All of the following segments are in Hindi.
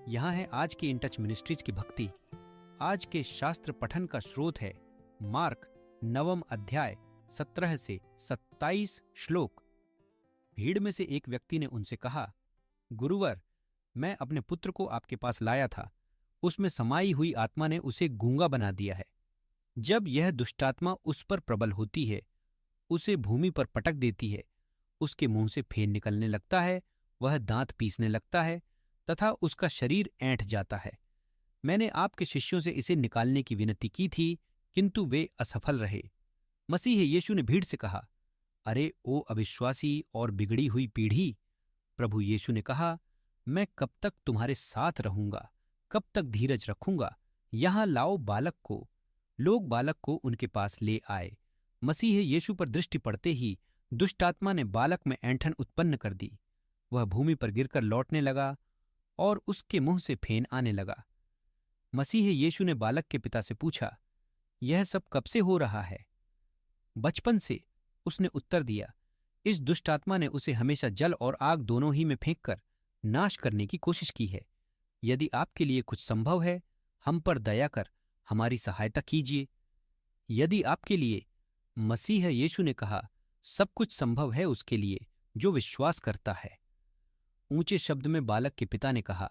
यहाँ है आज की इन टच मिनिस्ट्रीज की भक्ति। आज के शास्त्र पठन का स्रोत है मार्क 9 अध्याय 17 से 27 श्लोक। भीड़ में से एक व्यक्ति ने उनसे कहा, गुरुवर, मैं अपने पुत्र को आपके पास लाया था। उसमें समाई हुई आत्मा ने उसे गूंगा बना दिया है। जब यह दुष्टात्मा उस पर प्रबल होती है, उसे भूमि पर पटक देती है, उसके मुंह से फेन निकलने लगता है, वह दांत पीसने लगता है तथा उसका शरीर ऐंठ जाता है। मैंने आपके शिष्यों से इसे निकालने की विनती की थी, किंतु वे असफल रहे। मसीह यीशु ने भीड़ से कहा, अरे ओ अविश्वासी और बिगड़ी हुई पीढ़ी! प्रभु यीशु ने कहा, मैं कब तक तुम्हारे साथ रहूंगा, कब तक धीरज रखूंगा? यहां लाओ बालक को। लोग बालक को उनके पास ले आए। मसीह यीशु पर दृष्टि पड़ते ही दुष्टात्मा ने बालक में ऐंठन उत्पन्न कर दी। वह भूमि पर गिरकर लौटने लगा और उसके मुंह से फेन आने लगा। मसीह यीशु ने बालक के पिता से पूछा, यह सब कब से हो रहा है? बचपन से, उसने उत्तर दिया। इस दुष्टात्मा ने उसे हमेशा जल और आग दोनों ही में फेंककर नाश करने की कोशिश की है। यदि आपके लिए कुछ संभव है, हम पर दया कर हमारी सहायता कीजिए। यदि आपके लिए, मसीह यीशु ने कहा, सब कुछ संभव है उसके लिए जो विश्वास करता है। ऊंचे शब्द में बालक के पिता ने कहा,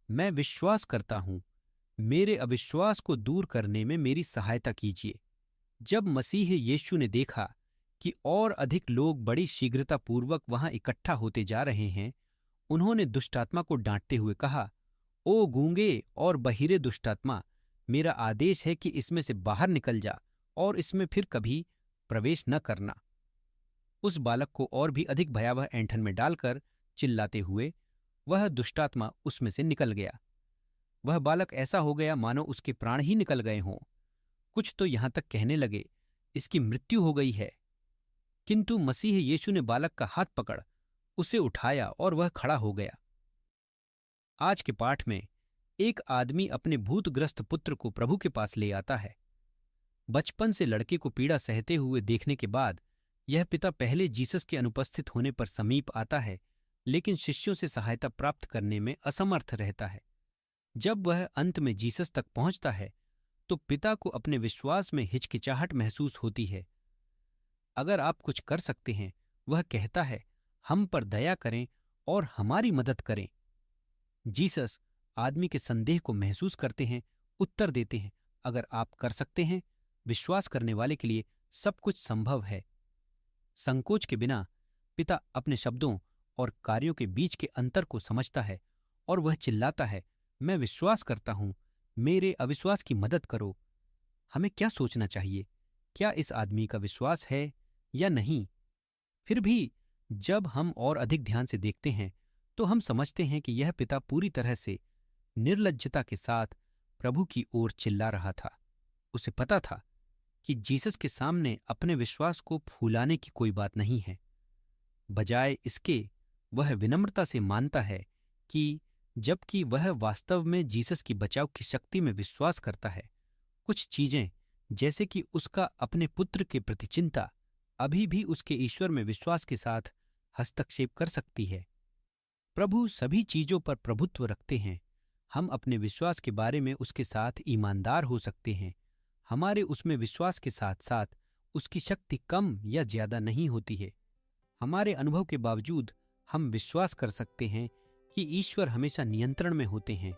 मैं विश्वास करता हूं, मेरे अविश्वास को दूर करने में मेरी सहायता कीजिए। जब मसीह यीशु ने देखा कि और अधिक लोग बड़ी शीघ्रतापूर्वक वहां इकट्ठा होते जा रहे हैं, उन्होंने दुष्टात्मा को डांटते हुए कहा, ओ गूंगे और बहिरे दुष्टात्मा, मेरा आदेश है कि इसमें से बाहर निकल जा और इसमें फिर कभी प्रवेश न करना। उस बालक को और भी अधिक भयावह ऐंठन में डालकर चिल्लाते हुए वह दुष्टात्मा उसमें से निकल गया। वह बालक ऐसा हो गया मानो उसके प्राण ही निकल गए हों। कुछ तो यहां तक कहने लगे, इसकी मृत्यु हो गई है। किंतु मसीह यीशु ने बालक का हाथ पकड़ उसे उठाया और वह खड़ा हो गया। आज के पाठ में एक आदमी अपने भूतग्रस्त पुत्र को प्रभु के पास ले आता है। बचपन से लड़के को पीड़ा सहते हुए देखने के बाद यह पिता पहले जीसस के अनुपस्थित होने पर समीप आता है, लेकिन शिष्यों से सहायता प्राप्त करने में असमर्थ रहता है। जब वह अंत में जीसस तक पहुंचता है तो पिता को अपने विश्वास में हिचकिचाहट महसूस होती है। अगर आप कुछ कर सकते हैं, वह कहता है, हम पर दया करें और हमारी मदद करें। जीसस आदमी के संदेह को महसूस करते हैं, उत्तर देते हैं, अगर आप कर सकते हैं, विश्वास करने वाले के लिए सब कुछ संभव है। संकोच के बिना पिता अपने शब्दों और कार्यों के बीच के अंतर को समझता है और वह चिल्लाता है, मैं विश्वास करता हूं, मेरे अविश्वास की मदद करो। हमें क्या सोचना चाहिए? क्या इस आदमी का विश्वास है या नहीं? फिर भी जब हम और अधिक ध्यान से देखते हैं तो हम समझते हैं कि यह पिता पूरी तरह से निर्लज्जता के साथ प्रभु की ओर चिल्ला रहा था। उसे पता था कि जीसस के सामने अपने विश्वास को फूलाने की कोई बात नहीं है। बजाय इसके वह विनम्रता से मानता है कि जबकि वह वास्तव में जीसस की बचाव की शक्ति में विश्वास करता है, कुछ चीजें जैसे कि उसका अपने पुत्र के प्रति चिंता अभी भी उसके ईश्वर में विश्वास के साथ हस्तक्षेप कर सकती है। प्रभु सभी चीजों पर प्रभुत्व रखते हैं। हम अपने विश्वास के बारे में उसके साथ ईमानदार हो सकते हैं। हमारे उसमें विश्वास के साथ साथ उसकी शक्ति कम या ज्यादा नहीं होती है। हमारे अनुभव के बावजूद हम विश्वास कर सकते हैं कि ईश्वर हमेशा नियंत्रण में होते हैं